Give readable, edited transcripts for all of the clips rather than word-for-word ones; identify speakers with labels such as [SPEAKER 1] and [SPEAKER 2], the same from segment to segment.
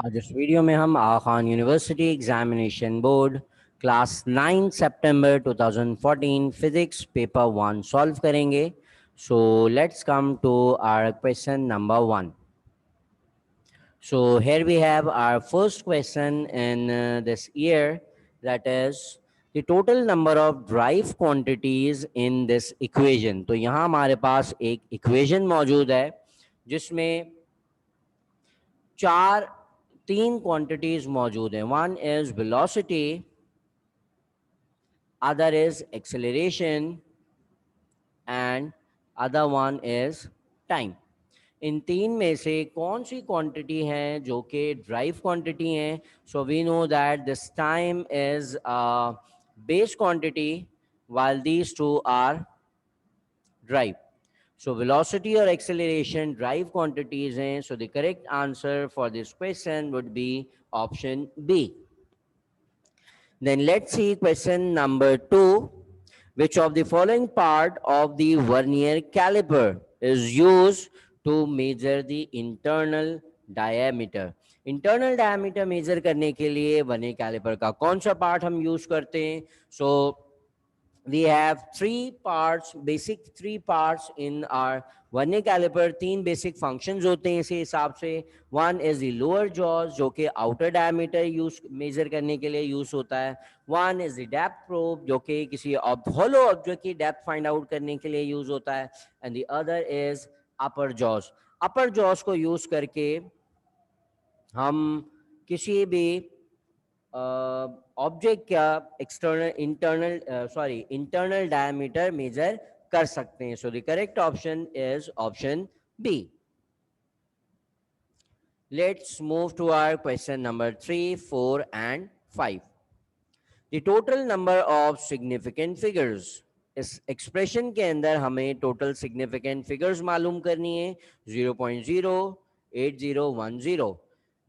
[SPEAKER 1] आज इस वीडियो में हम Aga Khan university examination board class 9 सितंबर 2014 फिजिक्स पेपर 1 सॉल्व करेंगे. So let's come to our question number 1. So here we have our first question in this year, that is the total number of drive quantities in this equation. तो यहाँ हमारे पास एक equation मौजूद है जिसमें चार तीन क्वांटिटीज मौजूद हैं. One is velocity, other is acceleration and other one is time. इन तीन में से कौन सी क्वांटिटी है जो कि ड्राइव क्वांटिटी हैं? So we know that this time is base quantity while these two are drive. So velocity or acceleration drive quantities हैं. So the correct answer for this question would be option B. Then let's see question number 2. Which of the following part of the vernier caliper is used to measure the internal diameter? Internal diameter measure करने के लिए vernier caliper का कौन सा part हम use करते हैं? So we have three parts in our vernier calliper. तीन बेसिक फंक्शंस होते हैं इसी हिसाब से. One is the lower jaws जो कि आउटर डायमीटर यूज मेजर करने के लिए यूज होता है. One is the depth probe जो कि किसी हॉलो ऑब्जेक्ट की डेप्थ फाइंड आउट करने के लिए यूज होता है. And the other is upper jaws. Upper jaws को यूज करके हम किसी भी ऑब्जेक्ट का इंटरनल डायमीटर मेजर कर सकते हैं. So the correct option is option B. Let's move to our question number 3, 4 and 5. The total number of significant figures. इस एक्सप्रेशन के अंदर हमें टोटल सिग्निफिकेंट फिगर्स मालूम करनी है. 0.0, 8010.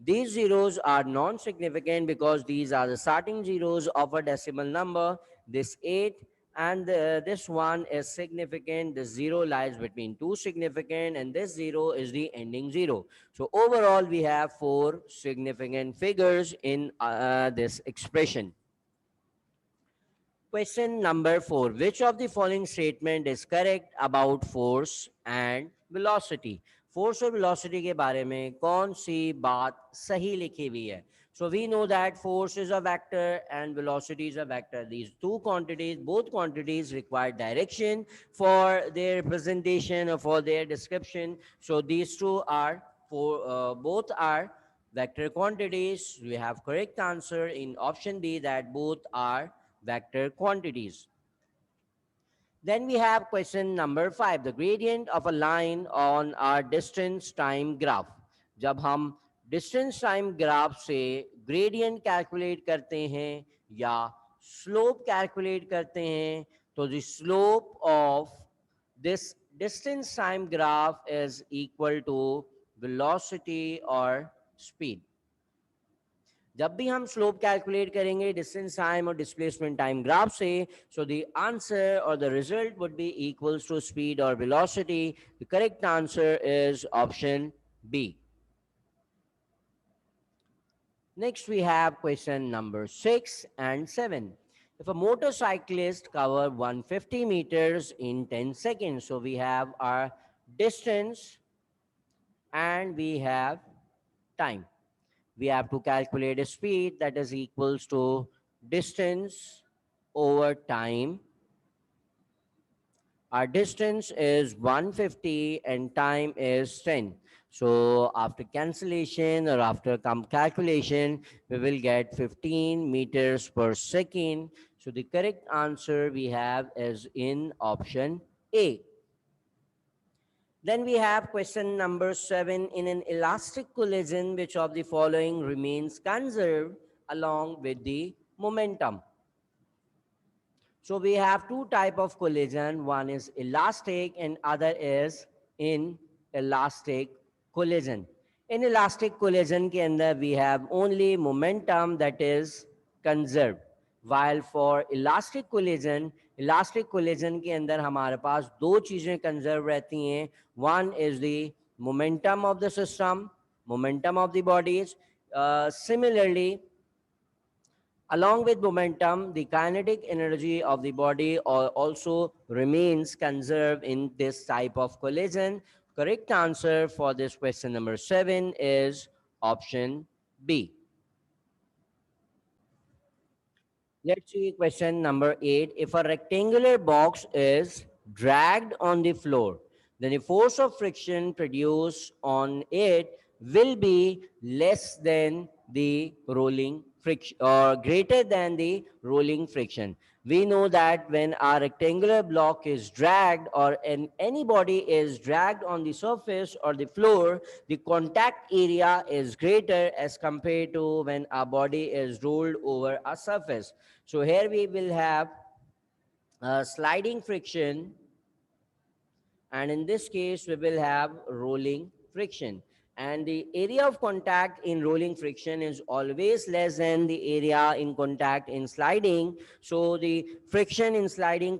[SPEAKER 1] These zeros are non-significant because these are the starting zeros of a decimal number. This 8 and this 1 is significant. This 0 lies between two significant and this 0 is the ending 0. So overall we have 4 significant figures in this expression. Question number 4. Which of the following statement is correct about force and velocity? Force और velocity के बारे में कौन सी बात सही लिखी हुई है? So we know that force is a vector and velocity is a vector. These two quantities, both quantities require direction for their representation और for their description. So these two are both are vector quantities. We have correct answer in option B that both are vector quantities. Then we have question number 5. The gradient of a line on our distance time graph. जब हम distance time graph से gradient calculate करते हैं या slope calculate करते हैं, तो the slope of this distance time graph is equal to velocity or speed. जब भी हम स्लोप कैलकुलेट करेंगे डिस्टेंस टाइम और डिस्प्लेसमेंट टाइम ग्राफ से, सो द आंसर और the result would be equals to speed और velocity. The correct answer is option B. Next we have question number 6 and 7. If a motorcyclist cover 150 meters in 10 seconds, so we have our distance and we have time. We have to calculate a speed that is equals to distance over time. Our distance is 150 and time is 10. So after cancellation or after calculation, we will get 15 meters per second. So the correct answer we have is in option A. Then we have question number 7. In an elastic collision, which of the following remains conserved along with the momentum? So we have two type of collision. One is elastic and other is inelastic collision. In elastic collision के अंदर we have only momentum that is conserved. While for elastic collision के अंदर हमारे पास दो चीजें conserve रहती हैं. One is the momentum of the system, momentum of the bodies, Similarly, along with momentum, the kinetic energy of the body also remains conserved in this type of collision. Correct answer for this question number 7 is option B. Let's see question number 8. If a rectangular box is dragged on the floor, then the force of friction produced on it will be less than the rolling friction or greater than the rolling friction. We know that when a rectangular block is dragged or any body is dragged on the surface or the floor, the contact area is greater as compared to when a body is rolled over a surface. So here we will have sliding friction, and in this case we will have rolling friction, and the area of contact in rolling friction is always less than the area in contact in sliding. So the friction in sliding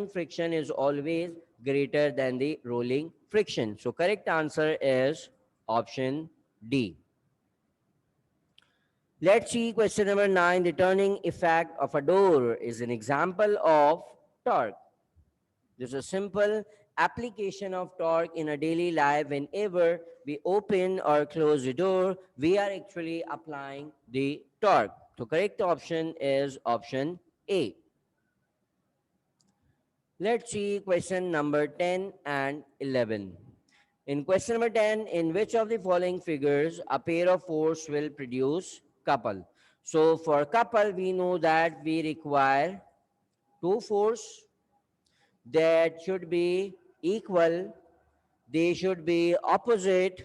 [SPEAKER 1] friction is always greater than the rolling friction. So correct answer is option D. Let's see question number 9. The turning effect of a door is an example of torque. There's a simple application of torque in a daily life. Whenever we open or close the door, we are actually applying the torque. So correct option is option A. Let's see question number 10 and 11. In question number 10, in which of the following figures a pair of force will produce couple? So for couple, we know that we require two force that should be equal, they should be opposite,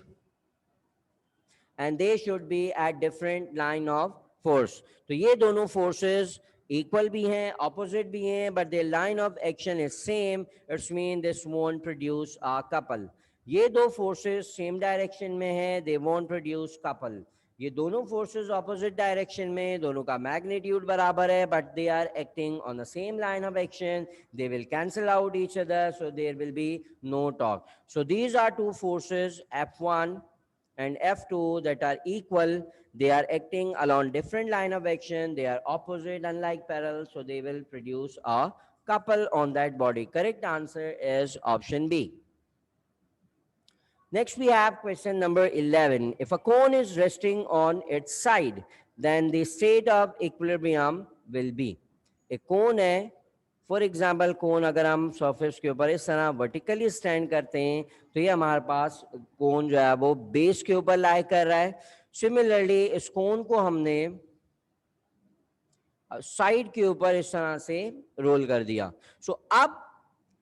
[SPEAKER 1] and they should be at different line of force. तो ये दोनों forces equal भी हैं, opposite भी हैं, but their line of action is same. It's mean this won't produce a couple. ये दो forces same direction में हैं, they won't produce couple. ये दोनों forces opposite direction में, दोनों का magnitude बराबर है, but they are acting on the same line of action. They will cancel out each other, so there will be no torque. So these are two forces, F1 and F2, that are equal. They are acting along different line of action. They are opposite, unlike parallel, so they will produce a couple on that body. Correct answer is option B. Next, we have question number 11. If a cone is resting on its side, then the state of equilibrium will be. एक cone है, for example कोन अगर हम surface के ऊपर इस तरह vertically stand करते हैं तो ये हमारे पास कोन जो है वो बेस के ऊपर लाई कर रहा है. सिमिलरली इस कोन को हमने साइड के ऊपर इस तरह से रोल कर दिया. सो अब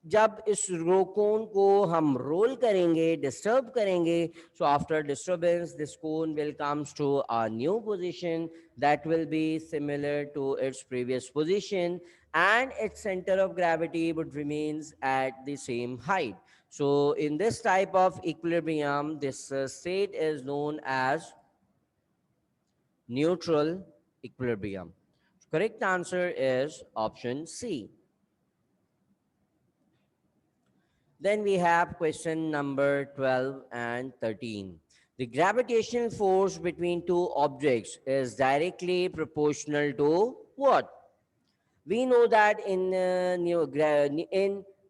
[SPEAKER 1] जब इस कोन को हम रोल करेंगे, डिस्टर्ब करेंगे, so after disturbance this cone will comes to a new position that will be similar to its previous position, and its center of gravity would remains at the same height. So in this type of equilibrium, this state is known as neutral equilibrium. Correct answer is option C. Then we have question number 12 and 13. The gravitational force between two objects is directly proportional to what? We know that in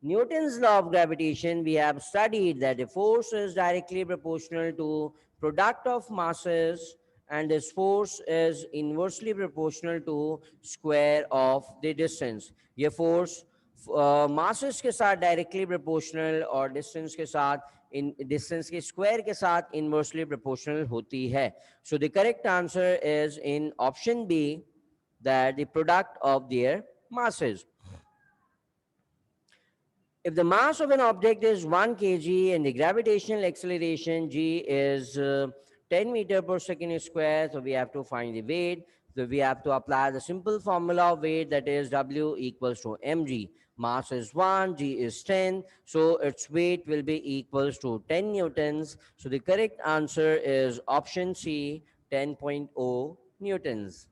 [SPEAKER 1] Newton's law of gravitation, we have studied that the force is directly proportional to product of masses, and this force is inversely proportional to square of the distance. ये force masses के साथ directly proportional और distance के साथ in distance के square के साथ inversely proportional होती है. So the correct answer is in option B, that the product of their masses. If the mass of an object is 1 kg and the gravitational acceleration g is 10 meter per second square, so we have to find the weight. So we have to apply the simple formula of weight, that is W equals to mg. Mass is 1, g is 10, so its weight will be equals to 10 newtons. So the correct answer is option C, 10.0 newtons.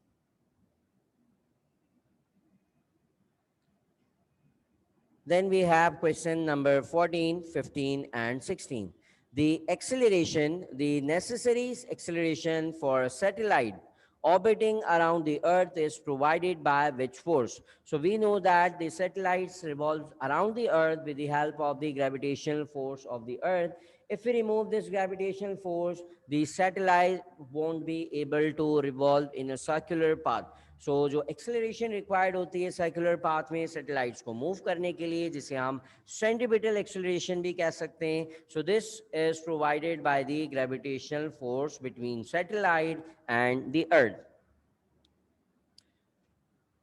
[SPEAKER 1] Then we have question number 14, 15, and 16. The acceleration, the necessary acceleration for a satellite orbiting around the Earth is provided by which force? So we know that the satellites revolve around the Earth with the help of the gravitational force of the Earth. If we remove this gravitational force, the satellite won't be able to revolve in a circular path. सो जो acceleration required होती है circular path में satellites को move करने के लिए, जिसे हम सेंट्रीपिटल एक्सेलरेशन भी कह सकते हैं. So this is provided by the gravitational force between satellite and the earth.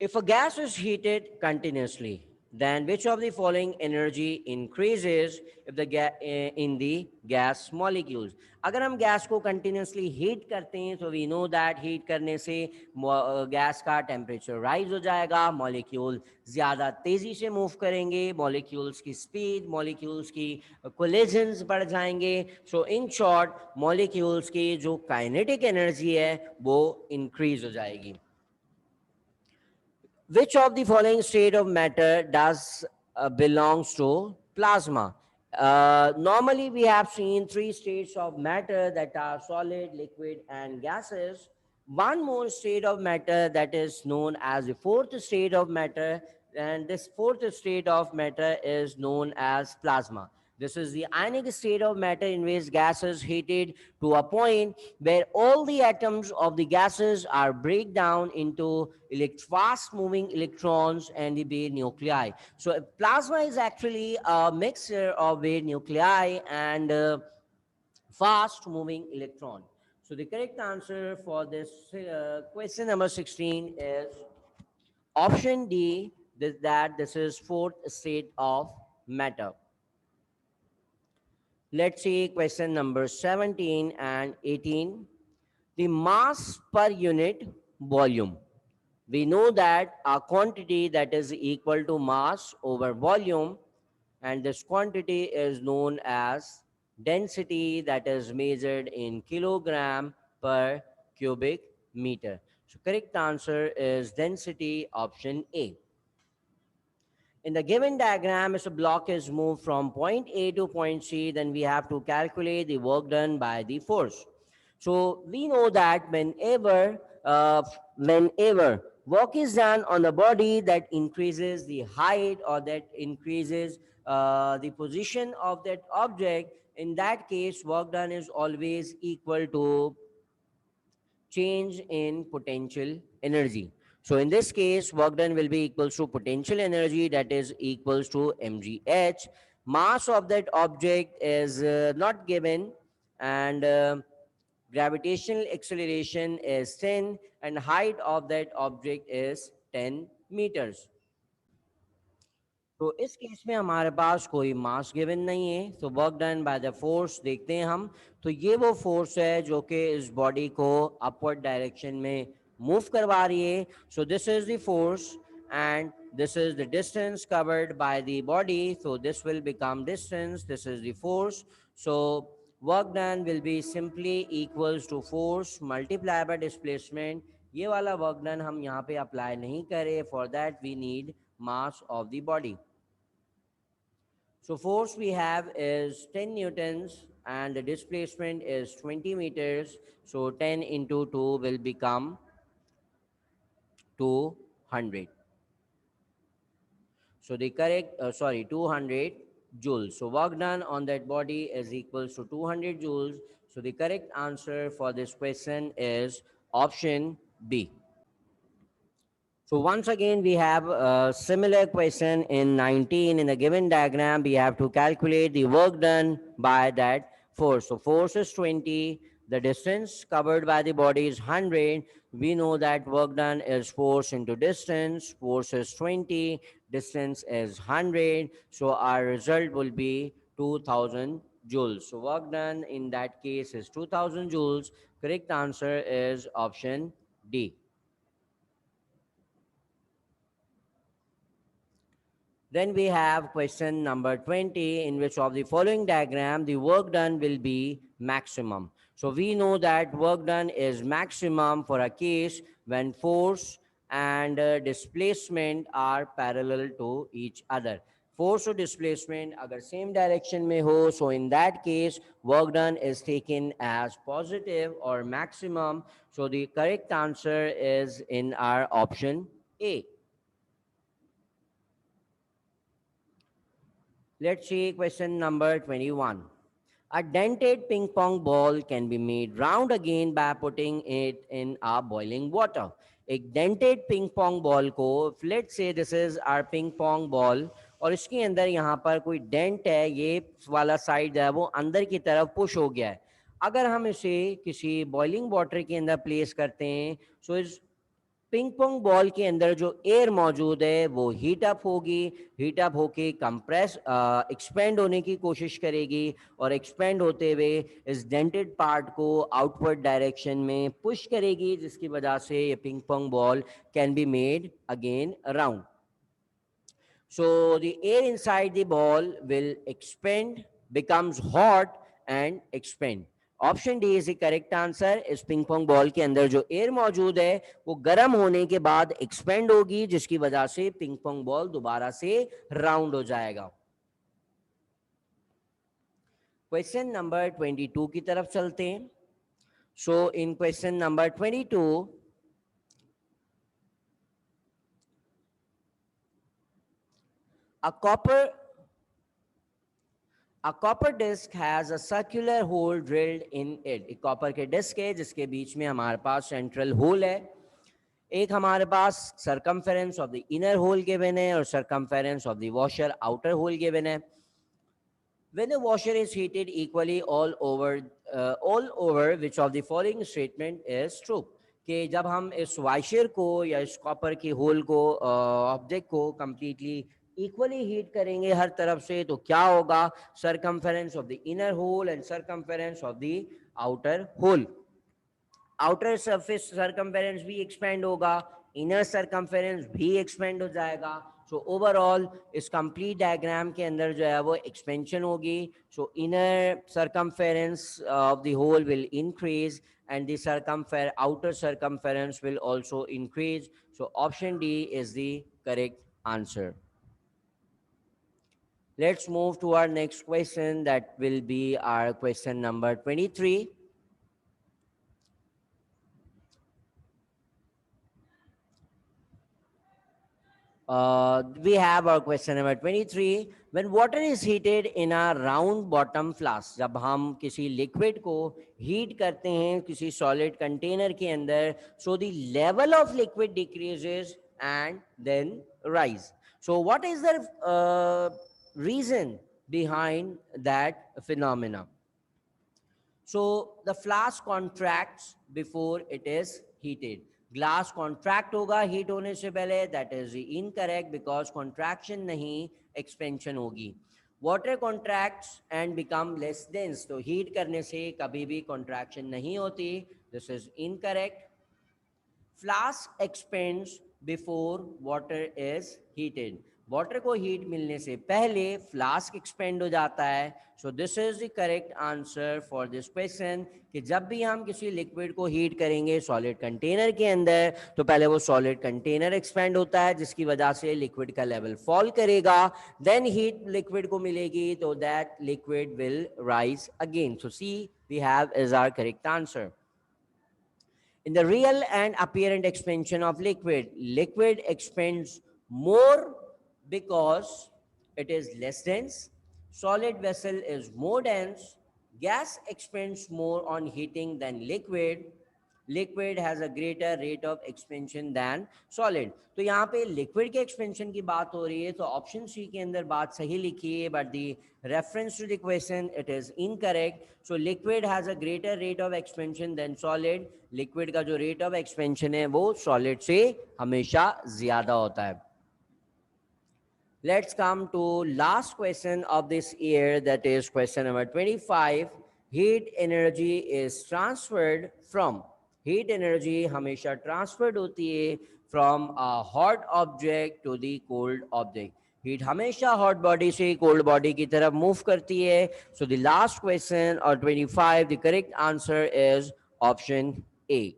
[SPEAKER 1] If a gas is heated continuously, then which of the following energy increases if in the gas molecules? अगर हम gas को continuously heat करते हैं तो we know that heat करने से gas का temperature rise हो जाएगा, मॉलिक्यूल ज़्यादा तेज़ी से मूव करेंगे, मॉलिक्यूल्स की स्पीड, मॉलिक्यूल्स की कोलिजन्स बढ़ जाएंगे. सो इन शॉर्ट मॉलिक्यूल्स की जो काइनेटिक एनर्जी है वो इंक्रीज हो जाएगी. Which of the following state of matter does belongs to plasma? Normally, we have seen three states of matter that are solid, liquid, and gases. One more state of matter that is known as the fourth state of matter, and this fourth state of matter is known as plasma. This is the ionic state of matter in which gas is heated to a point where all the atoms of the gases are break down into fast moving electrons and the Wave nuclei. So plasma is actually a mixture of Wave nuclei and fast moving electron. So the correct answer for this question number 16 is option D, that this is fourth state of matter. Let's see question number 17 and 18. The mass per unit volume. We know that a quantity that is equal to mass over volume, and this quantity is known as density, that is measured in kilogram per cubic meter. So correct answer is density, option A. In the given diagram, if a block is moved from point A to point C, then we have to calculate the work done by the force. So we know that whenever work is done on the body that increases the height or that increases the position of that object, in that case, work done is always equal to change in potential energy. So in this case, work done will be equals to potential energy, that is equals to mgh. Mass of that object is not given, and gravitational acceleration is 10, and height of that object is 10 meters. तो इस case में हमारे पास कोई mass given नहीं है, तो work done by the force देखते हैं हम. तो ये वो फोर्स है जो कि इस बॉडी को अपवर्ड डायरेक्शन में मूव करवा रही है. So this is the force and this is the distance covered by the body, so this will become distance, this is the force. So work done will be simply equals to force multiplied by displacement. ये वाला work done हम यहाँ पे apply नहीं करें, for that we need mass of the body. So force we have is 10 newtons and the displacement is 20 meters. So 10 into 2 will become 200. So the correct, 200 joules. So work done on that body is equals to 200 joules. So the correct answer for this question is option B. So once again, we have a similar question in 19. In the given diagram, we have to calculate the work done by that force. So force is 20. The distance covered by the body is 100. We know that work done is force into distance. Force is 20. Distance is 100. So our result will be 2000 joules. So work done in that case is 2000 joules. Correct answer is option D. Then we have question number 20, in which of the following diagram the work done will be maximum. So we know that work done is maximum for a case when force and displacement are parallel to each other. Force और displacement अगर same direction में हो, so in that case work done is taken as positive और maximum. So the correct answer is in our option A. Let's see question number 21. A dented ping pong ball can be made round again by putting it in a boiling water. एक dented ping pong ball को, let's say this is our ping pong ball, और इसके अंदर यहाँ पर कोई dent है, ये वाला साइड है वो अंदर की तरफ पुश हो गया है. अगर हम इसे किसी बॉइलिंग वाटर के अंदर प्लेस करते हैं, सो इस पिंग पोंग बॉल के अंदर जो एयर मौजूद है वो हीट अप होगी, हीट अप होके कंप्रेस एक्सपेंड होने की कोशिश करेगी, और एक्सपेंड होते हुए इस डेंटेड पार्ट को आउटवर्ड डायरेक्शन में पुश करेगी, जिसकी वजह से ये ping pong ball can be made again round. So the air inside the ball will expand, becomes hot and expand. Option D is the correct answer. इस ping pong ball के अंदर जो एयर मौजूद है वो गर्म होने के बाद एक्सपेंड होगी, जिसकी वजह से पिंग पोंग बॉल दोबारा से राउंड हो जाएगा. क्वेश्चन नंबर 22 की तरफ चलते हैं. सो इन question number 22, A copper disc has a circular hole drilled in it. एक कॉपर के डिस्क है जिसके बीच में हमारे पास सेंट्रल होल है. एक हमारे पास circumference of the inner hole given है और circumference of the washer outer hole given है. When the washer is heated equally all over, which of the following statement is true? कि जब हम इस वॉशर को या इस कॉपर के होल को ऑब्जेक्ट को कंप्लीटली इक्वली हीट करेंगे हर तरफ से, तो क्या होगा? Circumference of the inner hole and circumference of the outer hole. Outer surface circumference भी एक्सपेंड होगा, इनर सर्कमफेरेंस भी एक्सपेंड हो जाएगा. सो ओवरऑल इस कंप्लीट डायग्राम के अंदर जो है वो एक्सपेंशन होगी. So inner circumference of the hole will increase and the outer circumference will also increase. So option D is the correct answer. Let's move to our next question. That will be our question number 23. We have our question number 23. When water is heated in a round bottom flask, जब हम किसी liquid को heat करते हैं किसी solid container के अंदर, so the level of liquid decreases and then rise. So what is the reason behind that phenomena? So the flask contracts before it is heated. Glass contract होगा heat होने से पहले, that is incorrect because contraction नहीं expansion होगी. Water contracts and become less dense, तो heat करने से कभी भी कॉन्ट्रैक्शन नहीं होती, this is incorrect. Flask expends before water is heated, water को हीट मिलने से पहले फ्लास्क एक्सपेंड हो जाता है. So this is the correct answer for this question कि जब भी हम किसी लिक्विड को हीट करेंगे सॉलिड कंटेनर के अंदर, तो पहले वो सॉलिड कंटेनर एक्सपेंड होता है, जिसकी वजह से लिक्विड का लेवल फॉल करेगा, देन हीट लिक्विड को मिलेगी, तो that liquid will rise again. So C we have is our correct answer. In the real and apparent expansion of liquid, liquid expands more because it is less dense. Solid vessel is more dense. Gas expands more on heating than liquid. Liquid has a greater rate of expansion than solid. तो यहाँ पे liquid के expansion की बात हो रही है, तो option C के अंदर बात सही लिखी है, but the reference to the question it is incorrect. So liquid has a greater rate of expansion than solid. Liquid का जो rate of expansion है वो solid से हमेशा ज़्यादा होता है. Let's come to last question of this year, that is question number 25. Heat energy is transferred from. Heat energy हमेशा transferred होती है from a hot object to the cold object. Heat हमेशा hot body से cold body की तरफ move करती है. So the last question or 25, the correct answer is option A.